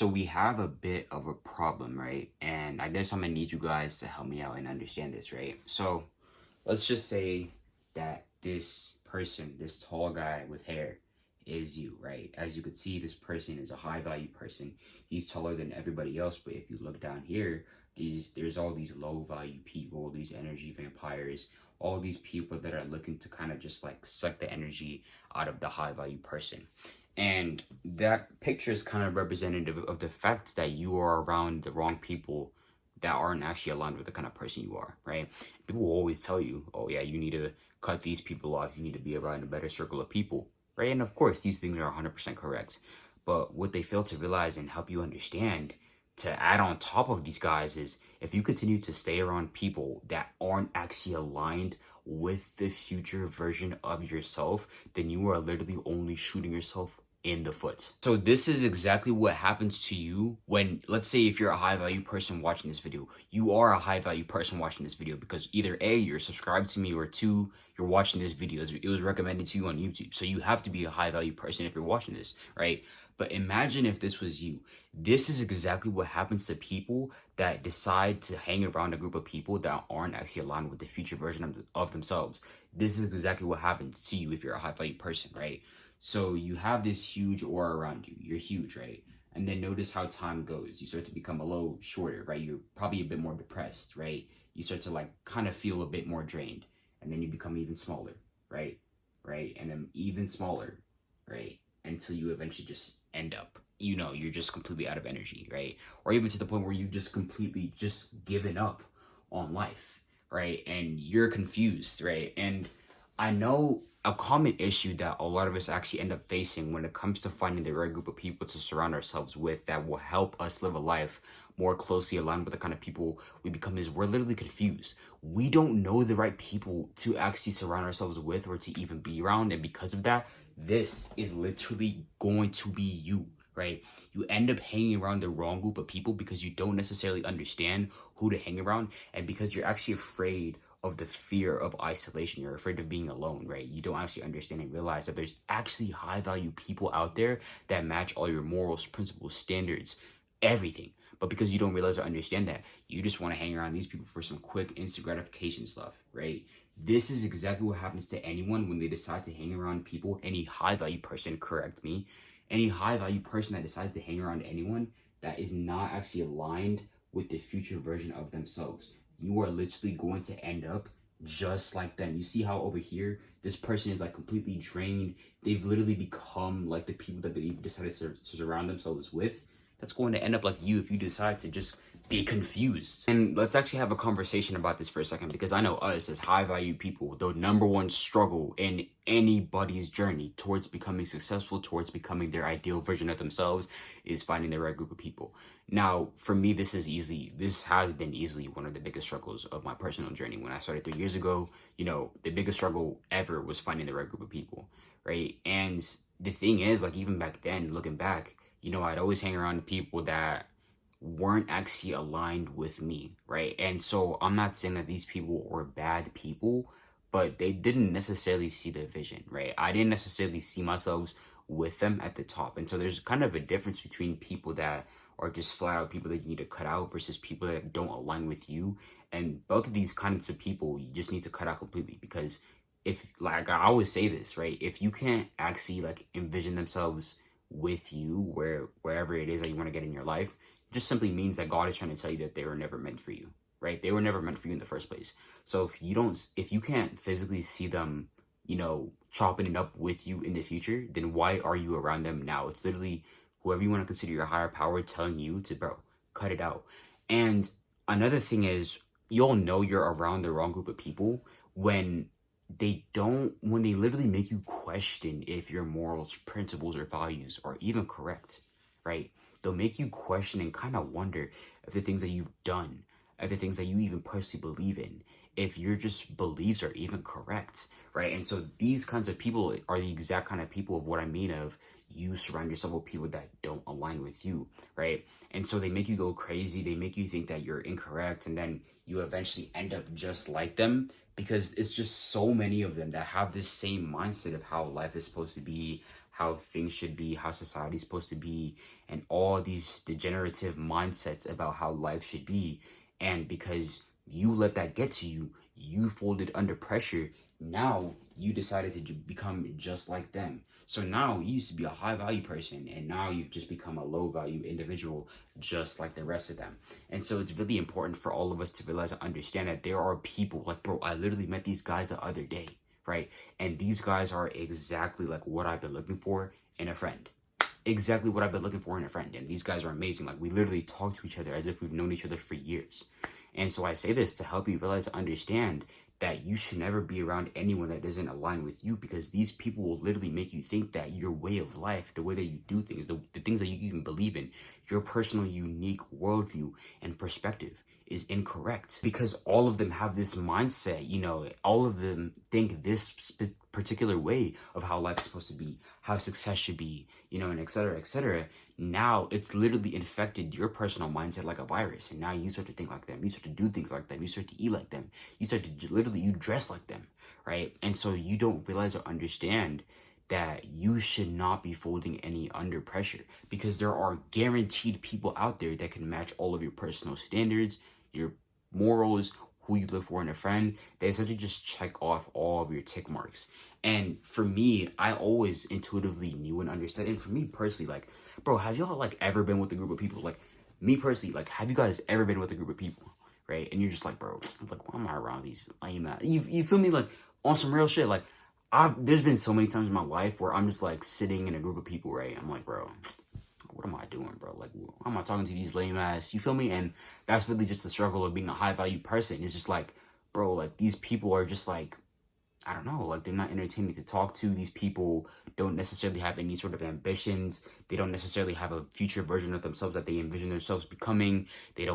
So we have a bit of a problem, right? And I guess I'm gonna need you guys to help me out and understand this, right? So let's just say that this person, this tall guy with hair, is you, right? As you could see, this person is a high value person. He's taller than everybody else, but if you look down here, there's all these low value people, these energy vampires, all these people that are looking to kind of just like suck the energy out of the high value person. And that picture is kind of representative of the fact that you are around the wrong people that aren't actually aligned with the kind of person you are, right? People will always tell you, oh yeah, you need to cut these people off. You need to be around a better circle of people, right? And of course, these things are 100% correct. But what they fail to realize and help you understand to add on top of these guys is if you continue to stay around people that aren't actually aligned with the future version of yourself, then you are literally only shooting yourself in the foot. So this is exactly what happens to you when, let's say if you're a high value person watching this video, you are a high value person watching this video because either A, you're subscribed to me, or two, you're watching this video. It was recommended to you on YouTube. So you have to be a high value person if you're watching this, right? But imagine if this was you. This is exactly what happens to people that decide to hang around a group of people that aren't actually aligned with the future version of themselves. This is exactly what happens to you if you're a high value person, right? So you have this huge aura around you. You're huge, right? And then notice how time goes. You start to become a little shorter, right? You're probably a bit more depressed, right? You start to like kind of feel a bit more drained. And then you become even smaller, right? Right? And then even smaller, right? Until you eventually just end up, you're just completely out of energy, right? Or even to the point where you just completely just given up on life, right? And you're confused, right? And I know a common issue that a lot of us actually end up facing when it comes to finding the right group of people to surround ourselves with that will help us live a life more closely aligned with the kind of people we become is we're literally confused. We don't know the right people to actually surround ourselves with or to even be around. And because of that, this is literally going to be you, right? You end up hanging around the wrong group of people because you don't necessarily understand who to hang around, and because you're actually afraid of the fear of isolation. You're afraid of being alone, right? You don't actually understand and realize that there's actually high value people out there that match all your morals, principles, standards, everything. But because you don't realize or understand that, you just want to hang around these people for some quick instant gratification stuff, right? This is exactly what happens to anyone when they decide to hang around people. Any high value person, correct me, any high value person that decides to hang around anyone that is not actually aligned with the future version of themselves, you are literally going to end up just like them. You see how over here, this person is like completely drained. They've literally become like the people that they've decided to surround themselves with. That's going to end up like you if you decide to just be confused. And let's actually have a conversation about this for a second, because I know us as high value people, the number one struggle in anybody's journey towards becoming successful, towards becoming their ideal version of themselves, is finding the right group of people. Now, for me, this has been easily one of the biggest struggles of my personal journey. When I started 3 years ago, the biggest struggle ever was finding the right group of people, right? And the thing is, like, even back then, looking back, I'd always hang around people that weren't actually aligned with me, right? And so I'm not saying that these people were bad people, but they didn't necessarily see the vision, right? I didn't necessarily see myself with them at the top. And so there's kind of a difference between people that are just flat out people that you need to cut out versus people that don't align with you. And both of these kinds of people you just need to cut out completely, because if, like I always say this, right? If you can't actually like envision themselves with you wherever it is that you want to get in your life, just simply means that God is trying to tell you that they were never meant for you, right? They were never meant for you in the first place. So if you can't physically see them, chopping it up with you in the future, then why are you around them now? It's literally whoever you want to consider your higher power telling you to, bro, cut it out. And another thing is, you'll know you're around the wrong group of people when they literally make you question if your morals, principles, or values are even correct, right? They'll make you question and kind of wonder if the things that you've done, if the things that you even personally believe in, if your just beliefs are even correct, right? And so these kinds of people are the exact kind of people of what I mean of you surround yourself with people that don't align with you, right? And so they make you go crazy. They make you think that you're incorrect, and then you eventually end up just like them, because it's just so many of them that have this same mindset of how life is supposed to be, how things should be, how society's supposed to be. and all these degenerative mindsets about how life should be. And because you let that get to you, you folded under pressure. Now you decided to become just like them. So now you used to be a high value person, and now you've just become a low value individual, just like the rest of them. And so it's really important for all of us to realize and understand that there are people like, bro, I literally met these guys the other day, right? And these guys are exactly like what I've been looking for in a friend. Exactly what I've been looking for in a friend. And these guys are amazing. Like, we literally talk to each other as if we've known each other for years. And so I say this to help you realize and understand that you should never be around anyone that doesn't align with you, because these people will literally make you think that your way of life, the way that you do things, the things that you even believe in, your personal unique worldview and perspective is incorrect, because all of them have this mindset. All of them think this particular way of how life is supposed to be, how success should be, and et cetera, et cetera. Now it's literally infected your personal mindset like a virus, and now you start to think like them, you start to do things like them, you start to eat like them, you start to literally, you dress like them, right? And so you don't realize or understand that you should not be folding any under pressure, because there are guaranteed people out there that can match all of your personal standards, your morals, who you live for in a friend. They essentially just check off all of your tick marks. And for me, I always intuitively knew and understood. And for me personally, like, bro, have y'all like ever been with a group of people? Like, me personally, like, have you guys ever been with a group of people, right? And you're just like, bro, like, why am I around these lame ass? You feel me? Like, on some real shit. Like, there's been so many times in my life where I'm just like sitting in a group of people, right? I'm like, bro, what am I doing, bro? Like, why am I talking to these lame ass? You feel me? And that's really just the struggle of being a high value person. It's just like, bro, like, these people are just like, I don't know, like, they're not entertaining to talk to. These people don't necessarily have any sort of ambitions. They don't necessarily have a future version of themselves that they envision themselves becoming. They're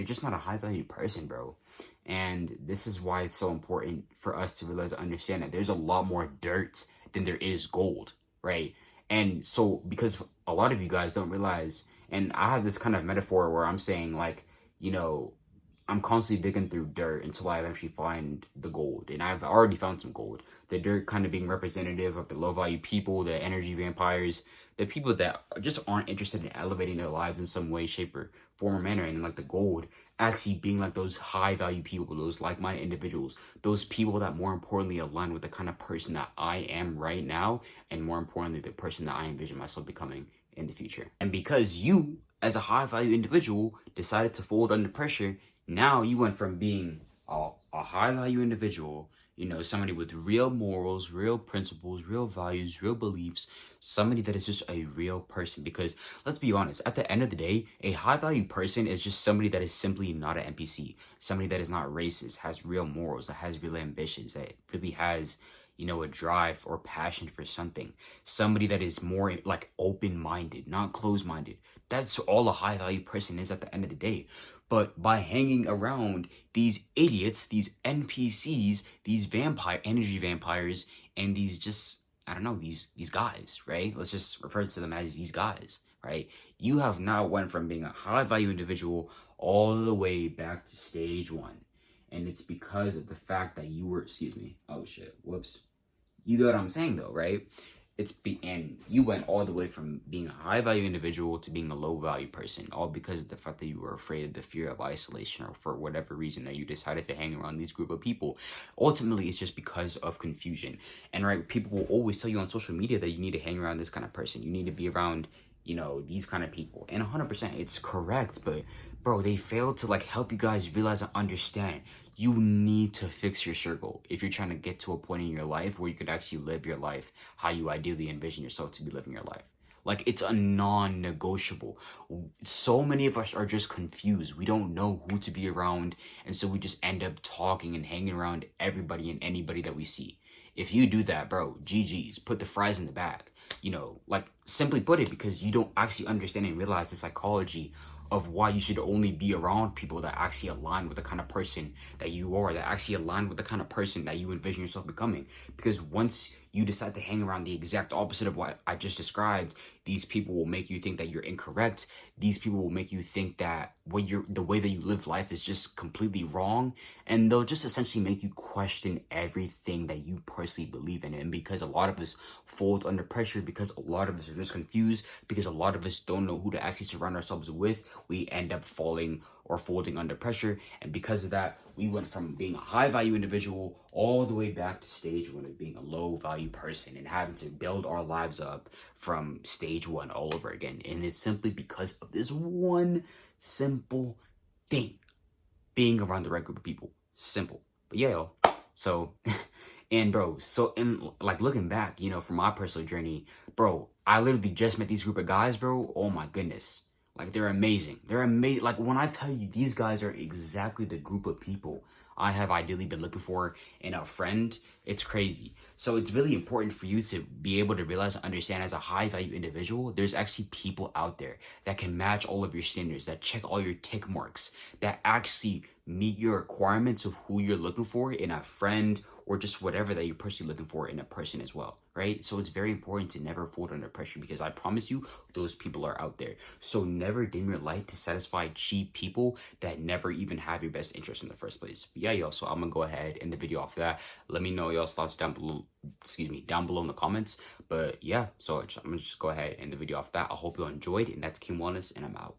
just not a high value person, bro. And this is why it's so important for us to realize and understand that there's a lot more dirt than there is gold, right? And so, because a lot of you guys don't realize, and I have this kind of metaphor where I'm saying, like, I'm constantly digging through dirt until I eventually find the gold. And I've already found some gold. The dirt kind of being representative of the low value people, the energy vampires, the people that just aren't interested in elevating their lives in some way, shape, or form or manner. And like the gold actually being like those high value people, those like-minded individuals, those people that more importantly align with the kind of person that I am right now, and more importantly, the person that I envision myself becoming in the future. And because you, as a high value individual, decided to fold under pressure, now you went from being a high value individual, somebody with real morals, real principles, real values, real beliefs, somebody that is just a real person. Because let's be honest, at the end of the day, a high value person is just somebody that is simply not an NPC, somebody that is not racist, has real morals, that has real ambitions, that really has, a drive or passion for something. Somebody that is more like open-minded, not closed-minded. That's all a high value person is at the end of the day. But by hanging around these idiots, these NPCs, these energy vampires, and these just, I don't know, these guys, right? Let's just refer to them as these guys, right? You have now went from being a high value individual all the way back to stage one. And it's because of the fact that you were, oh shit, whoops. You know what I'm saying though, right? And you went all the way from being a high value individual to being a low value person, all because of the fact that you were afraid of the fear of isolation, or for whatever reason that you decided to hang around these group of people. Ultimately, it's just because of confusion. And right, people will always tell you on social media that you need to hang around this kind of person. You need to be around, these kind of people. And 100% it's correct, but bro, they fail to like help you guys realize and understand. You need to fix your circle if you're trying to get to a point in your life where you could actually live your life how you ideally envision yourself to be living your life. Like, it's a non-negotiable. So many of us are just confused. We don't know who to be around, and so we just end up talking and hanging around everybody and anybody that we see. If you do that, bro, GG's, put the fries in the bag. Like, simply put it, because you don't actually understand and realize the psychology of why you should only be around people that actually align with the kind of person that you are, that actually align with the kind of person that you envision yourself becoming. Because once you decide to hang around the exact opposite of what I just described, these people will make you think that you're incorrect. These people will make you think that the way that you live life is just completely wrong. And they'll just essentially make you question everything that you personally believe in. And because a lot of us fold under pressure, because a lot of us are just confused, because a lot of us don't know who to actually surround ourselves with, we end up falling or folding under pressure. And because of that, we went from being a high value individual all the way back to stage one of being a low value person and having to build our lives up from stage one all over again. And it's simply because of this one simple thing: being around the right group of people. Simple. But yeah, yo. So, and bro, so in like looking back, you know, from my personal journey, bro, I literally just met these group of guys, bro. Oh my goodness. Like, they're amazing. They're amazing. Like, when I tell you, these guys are exactly the group of people I have ideally been looking for in a friend, it's crazy. So it's really important for you to be able to realize and understand, as a high value individual, there's actually people out there that can match all of your standards, that check all your tick marks, that actually meet your requirements of who you're looking for in a friend, or just whatever that you're personally looking for in a person as well, right? So it's very important to never fold under pressure, because I promise you, those people are out there. So never dim your light to satisfy cheap people that never even have your best interest in the first place. But yeah, y'all, so I'm gonna go ahead and the video off that. Let me know y'all's thoughts down below, down below in the comments. But yeah, so I'm gonna just go ahead and the video off that. I hope you all enjoyed, and that's King Wellness, and I'm out.